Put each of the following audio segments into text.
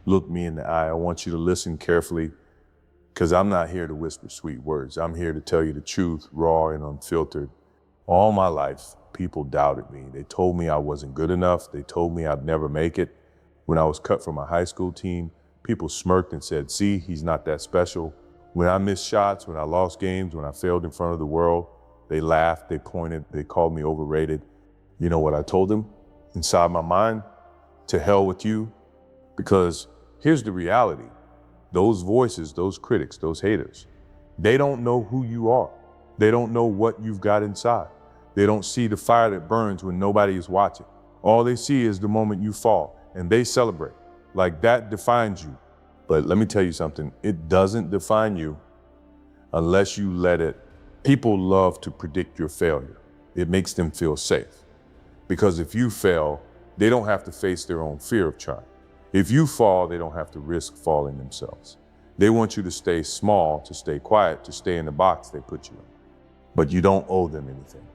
look me in the eye. I want you to listen carefully, because I'm not here to whisper sweet words. I'm here to tell you the truth, raw and unfiltered. All my life, people doubted me. They told me I wasn't good enough. They told me I'd never make it. When I was cut from my high school team, people smirked and said, see, he's not that special. When I missed shots, when I lost games, when I failed in front of the world, they laughed, they pointed, they called me overrated. You know what I told them inside my mind? To hell with you. Because here's the reality. Those voices, those critics, those haters, they don't know who you are. They don't know what you've got inside. They don't see the fire that burns when nobody is watching. All they see is the moment you fall, and they celebrate. Like that defines you. But let me tell you something, it doesn't define you unless you let it. People love to predict your failure. It makes them feel safe. Because if you fail, they don't have to face their own fear of trying. If you fall, they don't have to risk falling themselves. They want you to stay small, to stay quiet, to stay in the box they put you in. But you don't owe them anything.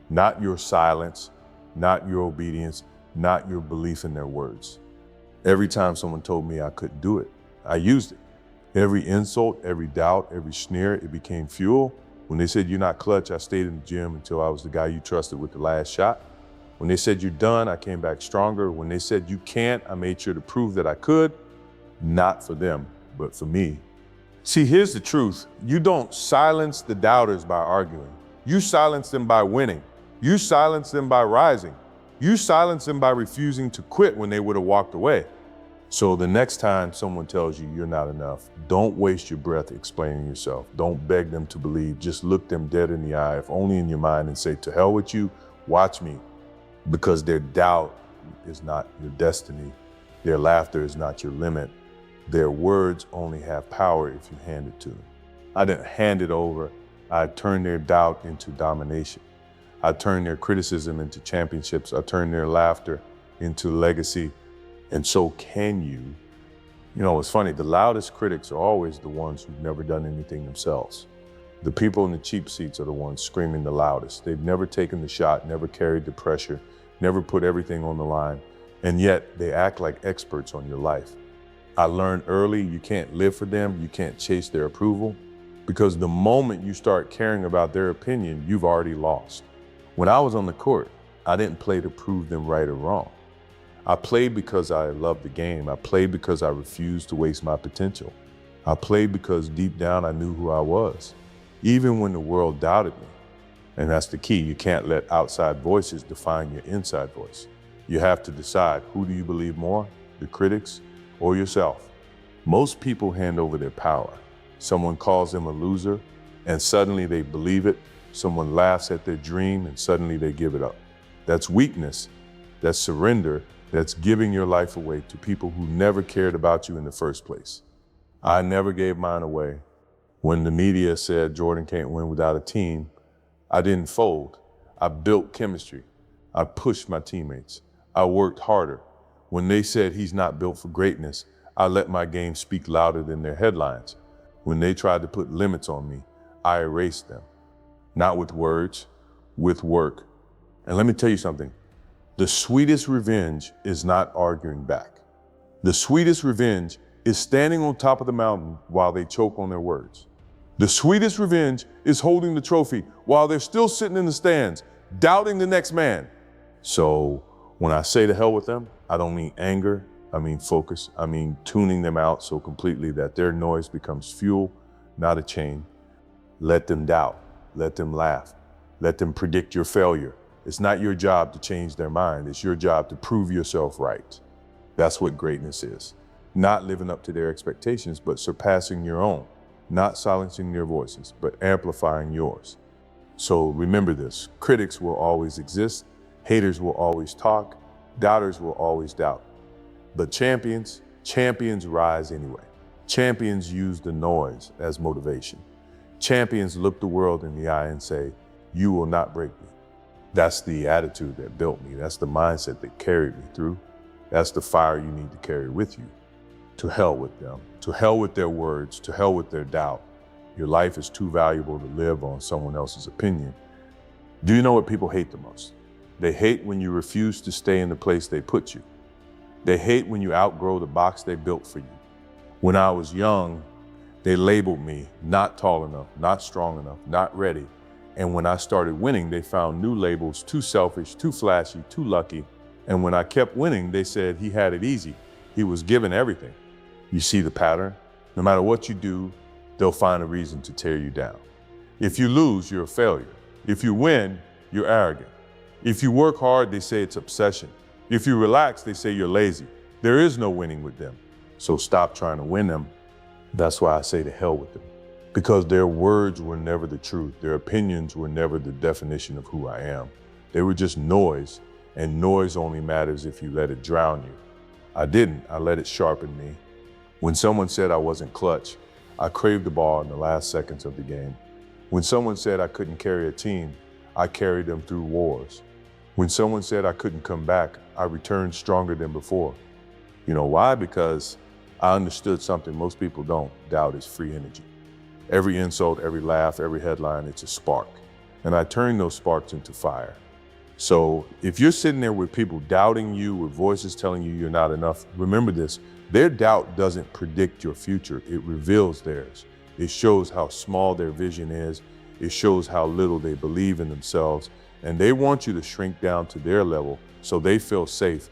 Not your silence, not your obedience, not your belief in their words. Every time someone told me I couldn't do it, I used it. Every insult, every doubt, every sneer, it became fuel. When they said you're not clutch, I stayed in the gym until I was the guy you trusted with the last shot. When they said you're done, I came back stronger. When they said you can't, I made sure to prove that I could. Not for them, but for me. See, here's the truth. You don't silence the doubters by arguing. You silence them by winning. You silence them by rising. You silence them by refusing to quit when they would have walked away. So the next time someone tells you you're not enough, don't waste your breath explaining yourself. Don't beg them to believe. Just look them dead in the eye, if only in your mind, and say, to hell with you, watch me. Because their doubt is not your destiny. Their laughter is not your limit. Their words only have power if you hand it to them. I didn't hand it over. I turned their doubt into domination. I turned their criticism into championships. I turned their laughter into legacy. And so can you. You know, it's funny, the loudest critics are always the ones who've never done anything themselves. The people in the cheap seats are the ones screaming the loudest. They've never taken the shot, never carried the pressure, never put everything on the line, and yet they act like experts on your life. I learned early you can't live for them, you can't chase their approval, because the moment you start caring about their opinion, you've already lost. When I was on the court, I didn't play to prove them right or wrong. I played because I loved the game. I played because I refused to waste my potential. I played because deep down I knew who I was, even when the world doubted me. And that's the key. You can't let outside voices define your inside voice. You have to decide, who do you believe more, the critics or yourself? Most people hand over their power. Someone calls them a loser and suddenly they believe it. Someone laughs at their dream and suddenly they give it up. That's weakness. That's surrender. That's giving your life away to people who never cared about you in the first place. I never gave mine away. When the media said Jordan can't win without a team, I didn't fold. I built chemistry. I pushed my teammates. I worked harder. When they said he's not built for greatness, I let my game speak louder than their headlines. When they tried to put limits on me, I erased them. Not with words, with work. And let me tell you something. The sweetest revenge is not arguing back. The sweetest revenge is standing on top of the mountain while they choke on their words. The sweetest revenge is holding the trophy while they're still sitting in the stands, doubting the next man. So when I say to hell with them, I don't mean anger, I mean focus. I mean tuning them out so completely that their noise becomes fuel, not a chain. Let them doubt, let them laugh, let them predict your failure. It's not your job to change their mind. It's your job to prove yourself right. That's what greatness is. Not living up to their expectations, but surpassing your own. Not silencing their voices, but amplifying yours. So remember this, critics will always exist, haters will always talk, doubters will always doubt. But champions rise anyway. Champions use the noise as motivation. Champions look the world in the eye and say, you will not break me. That's the attitude that built me. That's the mindset that carried me through. That's the fire you need to carry with you. To hell with them. To hell with their words. To hell with their doubt. Your life is too valuable to live on someone else's opinion. Do you know what people hate the most? They hate when you refuse to stay in the place they put you. They hate when you outgrow the box they built for you. When I was young, they labeled me not tall enough, not strong enough, not ready. And when I started winning, they found new labels: too selfish, too flashy, too lucky. And when I kept winning, they said he had it easy. He was given everything. You see the pattern? No matter what you do, they'll find a reason to tear you down. If you lose, you're a failure. If you win, you're arrogant. If you work hard, they say it's obsession. If you relax, they say you're lazy. There is no winning with them. So stop trying to win them. That's why I say to hell with them. Because their words were never the truth. Their opinions were never the definition of who I am. They were just noise, and noise only matters if you let it drown you. I didn't. I let it sharpen me. When someone said I wasn't clutch, I craved the ball in the last seconds of the game. When someone said I couldn't carry a team, I carried them through wars. When someone said I couldn't come back, I returned stronger than before. You know why? Because I understood something most people don't. Doubt is free energy. Every insult, every laugh, every headline, it's a spark. And I turn those sparks into fire. So if you're sitting there with people doubting you, with voices telling you you're not enough, remember this: their doubt doesn't predict your future, it reveals theirs. It shows how small their vision is. It shows how little they believe in themselves. And they want you to shrink down to their level so they feel safe.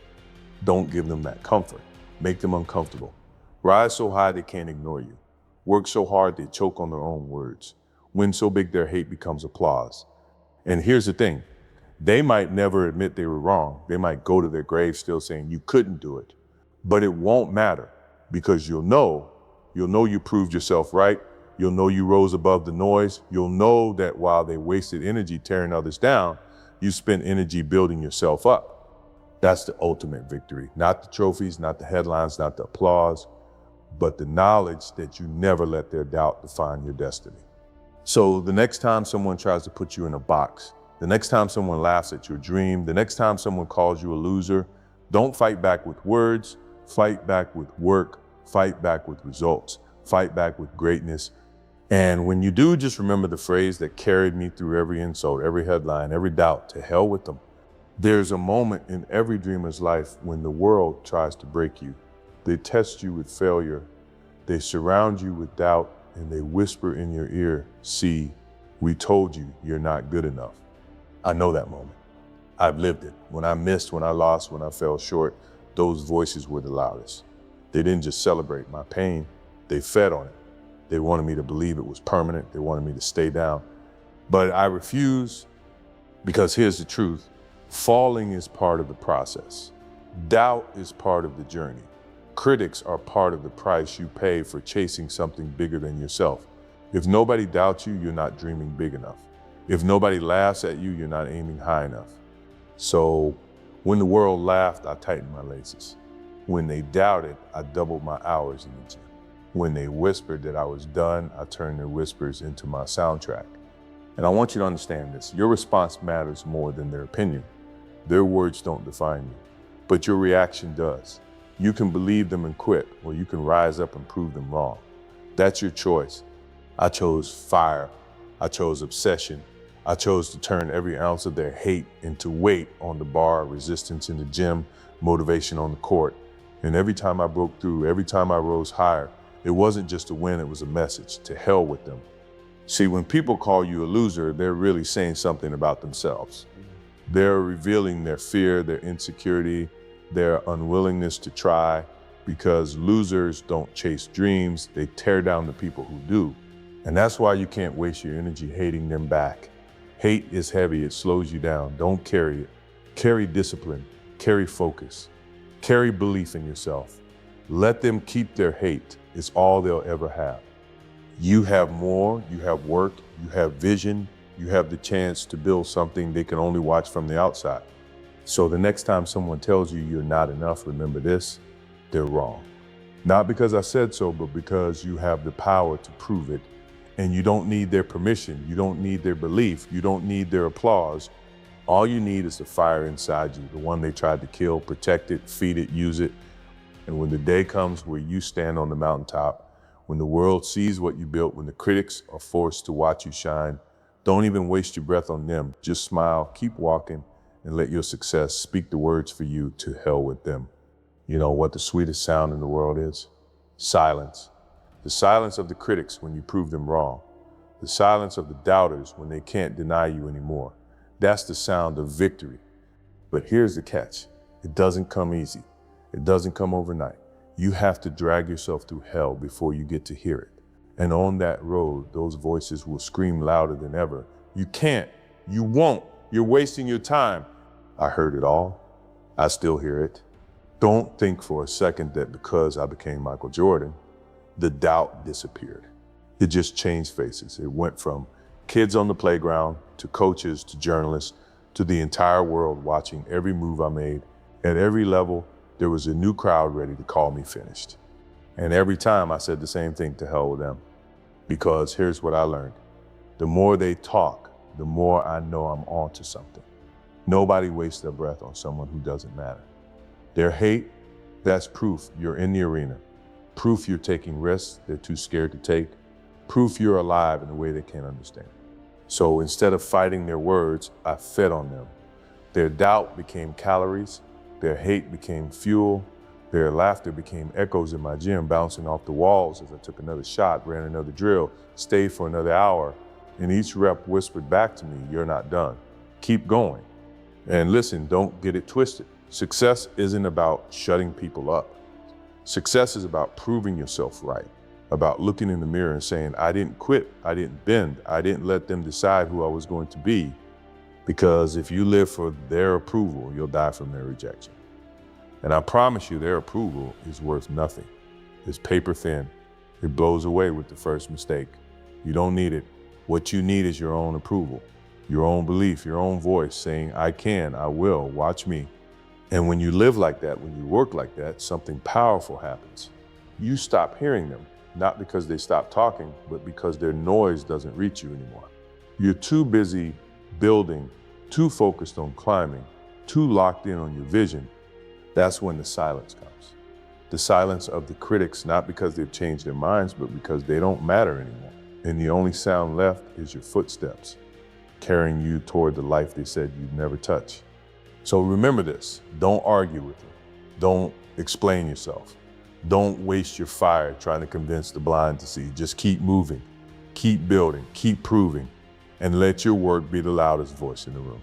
Don't give them that comfort. Make them uncomfortable. Rise so high they can't ignore you. Work so hard they choke on their own words. Win so big their hate becomes applause. And here's the thing: they might never admit they were wrong. They might go to their grave still saying you couldn't do it. But it won't matter, because you'll know you proved yourself right. You'll know you rose above the noise. You'll know that while they wasted energy tearing others down, you spent energy building yourself up. That's the ultimate victory. Not the trophies, not the headlines, not the applause, but the knowledge that you never let their doubt define your destiny. So the next time someone tries to put you in a box, the next time someone laughs at your dream, the next time someone calls you a loser, don't fight back with words, fight back with work, fight back with results, fight back with greatness. And when you do, just remember the phrase that carried me through every insult, every headline, every doubt: to hell with them. There's a moment in every dreamer's life when the world tries to break you. They test you with failure. They surround you with doubt, and they whisper in your ear, "See, we told you you're not good enough." I know that moment. I've lived it. When I missed, when I lost, when I fell short, those voices were the loudest. They didn't just celebrate my pain, they fed on it. They wanted me to believe it was permanent. They wanted me to stay down. But I refused, because here's the truth: falling is part of the process. Doubt is part of the journey. Critics are part of the price you pay for chasing something bigger than yourself. If nobody doubts you, you're not dreaming big enough. If nobody laughs at you, you're not aiming high enough. So when the world laughed, I tightened my laces. When they doubted, I doubled my hours in the gym. When they whispered that I was done, I turned their whispers into my soundtrack. And I want you to understand this: your response matters more than their opinion. Their words don't define you, but your reaction does. You can believe them and quit, or you can rise up and prove them wrong. That's your choice. I chose fire. I chose obsession. I chose to turn every ounce of their hate into weight on the bar, resistance in the gym, motivation on the court. And every time I broke through, every time I rose higher, it wasn't just a win, it was a message: to hell with them. See, when people call you a loser, they're really saying something about themselves. They're revealing their fear, their insecurity, their unwillingness to try, because losers don't chase dreams, they tear down the people who do. And that's why you can't waste your energy hating them back. Hate is heavy, it slows you down. Don't carry it. Carry discipline, carry focus, carry belief in yourself. Let them keep their hate. It's all they'll ever have. You have more, you have work, you have vision, you have the chance to build something they can only watch from the outside. So the next time someone tells you you're not enough, remember this: they're wrong. Not because I said so, but because you have the power to prove it. And you don't need their permission, you don't need their belief, you don't need their applause. All you need is the fire inside you, the one they tried to kill. Protect it, feed it, use it. And when the day comes where you stand on the mountaintop, when the world sees what you built, when the critics are forced to watch you shine, don't even waste your breath on them. Just smile, keep walking, and let your success speak the words for you: to hell with them. You know what the sweetest sound in the world is? Silence. The silence of the critics when you prove them wrong. The silence of the doubters when they can't deny you anymore. That's the sound of victory. But here's the catch. It doesn't come easy. It doesn't come overnight. You have to drag yourself through hell before you get to hear it. And on that road, those voices will scream louder than ever. You can't, you won't, you're wasting your time. I heard it all. I still hear it. Don't think for a second that because I became Michael Jordan, the doubt disappeared. It just changed faces. It went from kids on the playground to coaches to journalists to the entire world watching every move I made. At every level, there was a new crowd ready to call me finished. And every time I said the same thing, to hell with them. Because here's what I learned. The more they talk, the more I know I'm onto something. Nobody wastes their breath on someone who doesn't matter. Their hate, that's proof you're in the arena. Proof you're taking risks they're too scared to take. Proof you're alive in a way they can't understand. So instead of fighting their words, I fed on them. Their doubt became calories. Their hate became fuel. Their laughter became echoes in my gym, bouncing off the walls as I took another shot, ran another drill, stayed for another hour. And each rep whispered back to me, you're not done. Keep going. And listen, don't get it twisted. Success isn't about shutting people up. Success is about proving yourself right, about looking in the mirror and saying, I didn't quit, I didn't bend, I didn't let them decide who I was going to be. Because if you live for their approval, you'll die from their rejection. And I promise you, their approval is worth nothing. It's paper thin. It blows away with the first mistake. You don't need it. What you need is your own approval, your own belief, your own voice saying, I can, I will, watch me. And when you live like that, when you work like that, something powerful happens. You stop hearing them, not because they stop talking, but because their noise doesn't reach you anymore. You're too busy building, too focused on climbing, too locked in on your vision. That's when the silence comes. The silence of the critics, not because they've changed their minds, but because they don't matter anymore. And the only sound left is your footsteps, carrying you toward the life they said you'd never touch. So remember this, don't argue with them. Don't explain yourself. Don't waste your fire trying to convince the blind to see. Just keep moving, keep building, keep proving, and let your work be the loudest voice in the room.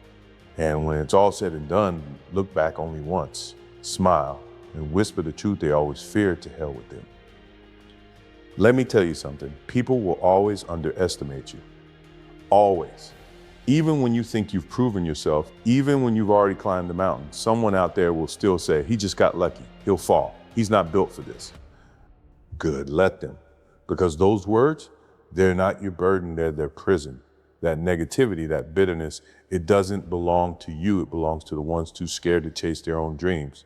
And when it's all said and done, look back only once, smile, and whisper the truth they always feared, to hell with them. Let me tell you something, people will always underestimate you, always. Even when you think you've proven yourself, even when you've already climbed the mountain, someone out there will still say, he just got lucky, he'll fall. He's not built for this. Good, let them. Because those words, they're not your burden, they're their prison. That negativity, that bitterness, it doesn't belong to you, it belongs to the ones too scared to chase their own dreams.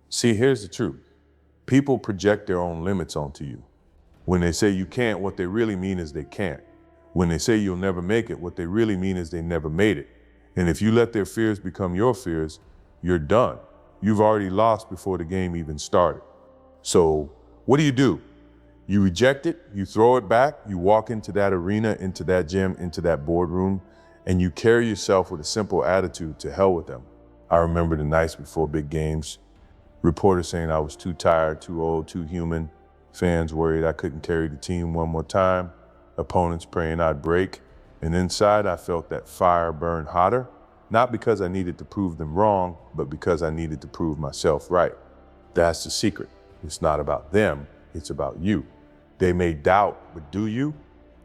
See, here's the truth. People project their own limits onto you. When they say you can't, what they really mean is they can't. When they say you'll never make it, what they really mean is they never made it. And if you let their fears become your fears, you're done. You've already lost before the game even started. So what do? You reject it, you throw it back, you walk into that arena, into that gym, into that boardroom, and you carry yourself with a simple attitude, to hell with them. I remember the nights before big games, reporters saying I was too tired, too old, too human, fans worried I couldn't carry the team one more time, opponents praying I'd break, and inside I felt that fire burn hotter, not because I needed to prove them wrong, but because I needed to prove myself right. That's the secret. It's not about them, it's about you. They may doubt, but do you?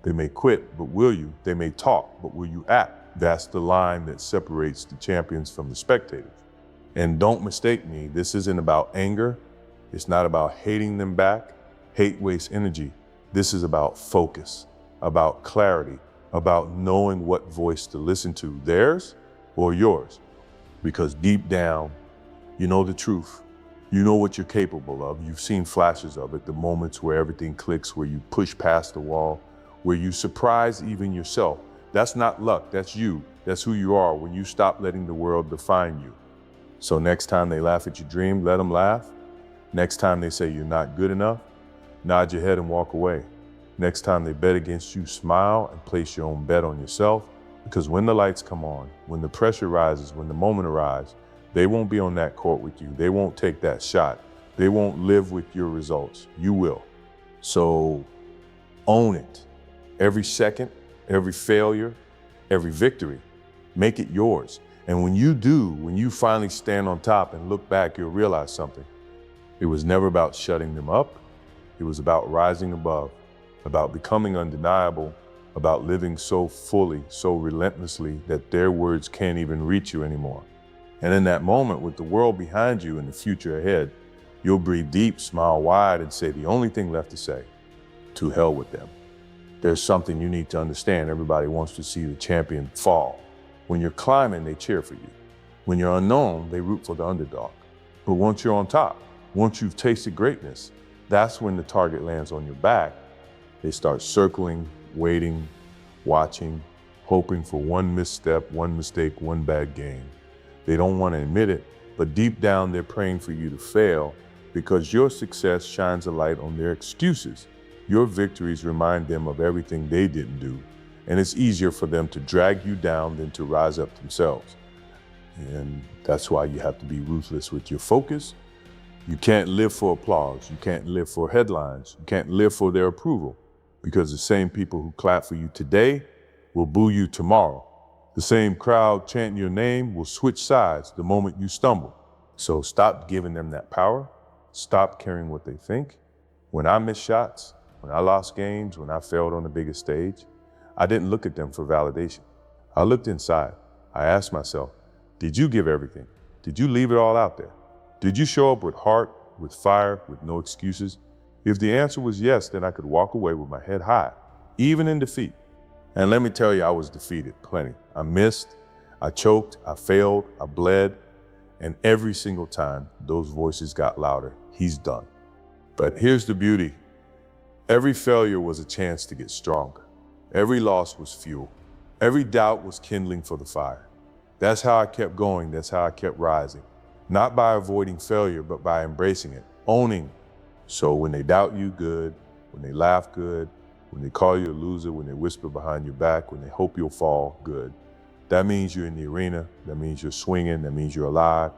They may quit, but will you? They may talk, but will you act? That's the line that separates the champions from the spectators. And don't mistake me, this isn't about anger. It's not about hating them back. Hate wastes energy. This is about focus, about clarity, about knowing what voice to listen to, theirs or yours. Because deep down, you know the truth. You know what you're capable of. You've seen flashes of it, the moments where everything clicks, where you push past the wall, where you surprise even yourself. That's not luck, that's you. That's who you are when you stop letting the world define you. So next time they laugh at your dream, let them laugh. Next time they say you're not good enough, nod your head and walk away. Next time they bet against you, smile and place your own bet on yourself. Because when the lights come on, when the pressure rises, when the moment arrives, they won't be on that court with you. They won't take that shot. They won't live with your results. You will. So own it. Every second, every failure, every victory, make it yours. And when you do, when you finally stand on top and look back, you'll realize something. It was never about shutting them up. It was about rising above, about becoming undeniable, about living so fully, so relentlessly that their words can't even reach you anymore. And in that moment, with the world behind you and the future ahead, you'll breathe deep, smile wide, and say the only thing left to say, to hell with them. There's something you need to understand. Everybody wants to see the champion fall. When you're climbing, they cheer for you. When you're unknown, they root for the underdog. But once you're on top, once you've tasted greatness, that's when the target lands on your back. They start circling, waiting, watching, hoping for one misstep, one mistake, one bad game. They don't want to admit it, but deep down they're praying for you to fail because your success shines a light on their excuses. Your victories remind them of everything they didn't do, and it's easier for them to drag you down than to rise up themselves. And that's why you have to be ruthless with your focus. You can't live for applause. You can't live for headlines. You can't live for their approval, because the same people who clap for you today will boo you tomorrow. The same crowd chanting your name will switch sides the moment you stumble. So stop giving them that power. Stop caring what they think. When I missed shots, when I lost games, when I failed on the biggest stage, I didn't look at them for validation. I looked inside. I asked myself, did you give everything? Did you leave it all out there? Did you show up with heart, with fire, with no excuses? If the answer was yes, then I could walk away with my head high, even in defeat. And let me tell you, I was defeated plenty. I missed, I choked, I failed, I bled. And every single time, those voices got louder. He's done. But here's the beauty. Every failure was a chance to get stronger. Every loss was fuel. Every doubt was kindling for the fire. That's how I kept going. That's how I kept rising. Not by avoiding failure, but by embracing it, owning. So when they doubt you, good. When they laugh, good. When they call you a loser, when they whisper behind your back, when they hope you'll fall, good. That means you're in the arena. That means you're swinging. That means you're alive.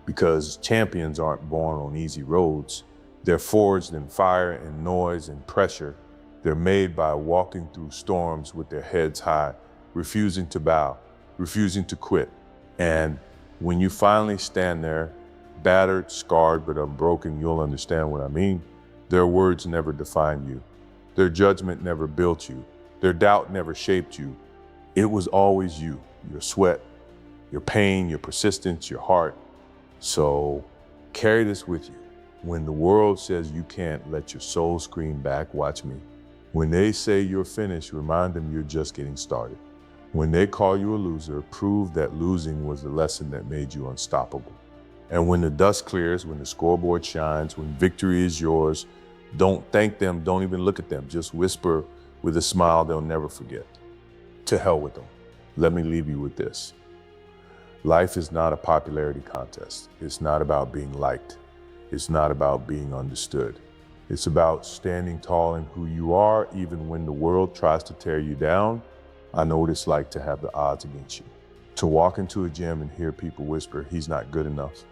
Because champions aren't born on easy roads. They're forged in fire and noise and pressure. They're made by walking through storms with their heads high, refusing to bow, refusing to quit. And when you finally stand there, battered, scarred, but unbroken, you'll understand what I mean. Their words never defined you. Their judgment never built you. Their doubt never shaped you. It was always you, your sweat, your pain, your persistence, your heart. So carry this with you. When the world says you can't, let your soul scream back, watch me. When they say you're finished, remind them you're just getting started. When they call you a loser, prove that losing was the lesson that made you unstoppable. And when the dust clears, when the scoreboard shines, when victory is yours, don't thank them, don't even look at them. Just whisper with a smile they'll never forget. To hell with them. Let me leave you with this. Life is not a popularity contest. It's not about being liked. It's not about being understood. It's about standing tall in who you are, even when the world tries to tear you down. I know what it's like to have the odds against you. To walk into a gym and hear people whisper, he's not good enough.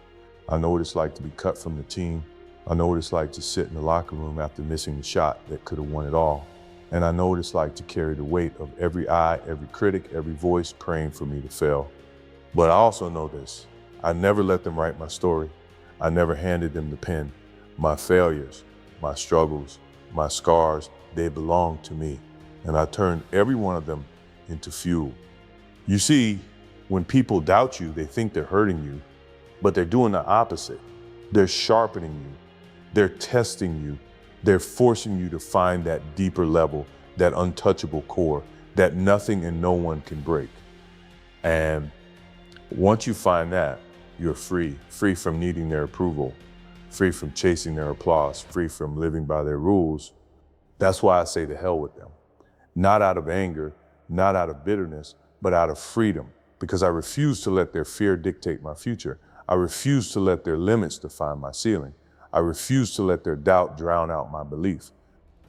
I know what it's like to be cut from the team. I know what it's like to sit in the locker room after missing the shot that could have won it all. And I know what it's like to carry the weight of every eye, every critic, every voice praying for me to fail. But I also know this. I never let them write my story. I never handed them the pen. My failures, my struggles, my scars, they belong to me. And I turned every one of them into fuel. You see, when people doubt you, they think they're hurting you, but they're doing the opposite. They're sharpening you. They're testing you. They're forcing you to find that deeper level, that untouchable core, that nothing and no one can break. And once you find that, you're free from needing their approval, free from chasing their applause, free from living by their rules. That's why I say to hell with them. Not out of anger, not out of bitterness, but out of freedom, because I refuse to let their fear dictate my future. I refuse to let their limits define my ceiling. I refuse to let their doubt drown out my belief.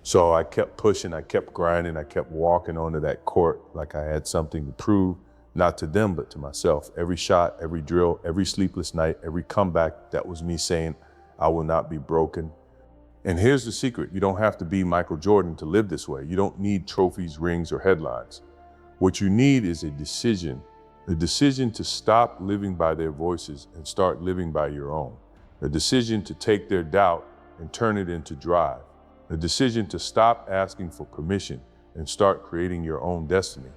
So I kept pushing, I kept grinding, I kept walking onto that court like I had something to prove, not to them, but to myself. Every shot, every drill, every sleepless night, every comeback, that was me saying, I will not be broken. And here's the secret. You don't have to be Michael Jordan to live this way. You don't need trophies, rings, or headlines. What you need is a decision to stop living by their voices and start living by your own. A decision to take their doubt and turn it into drive. A decision to stop asking for permission and start creating your own destiny.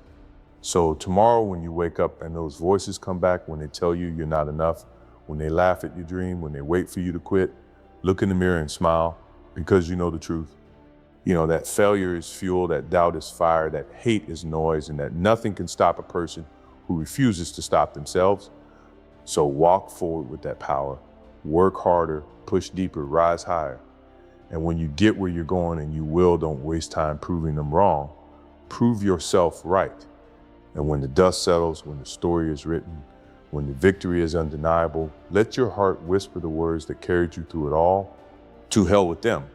So tomorrow when you wake up and those voices come back, when they tell you you're not enough, when they laugh at your dream, when they wait for you to quit, look in the mirror and smile because you know the truth. You know that failure is fuel, that doubt is fire, that hate is noise, and that nothing can stop a person who refuses to stop themselves. So walk forward with that power, work harder, push deeper, rise higher. And when you get where you're going, and you will, don't waste time proving them wrong. Prove yourself right. And when the dust settles, when the story is written, when the victory is undeniable, let your heart whisper the words that carried you through it all. To hell with them.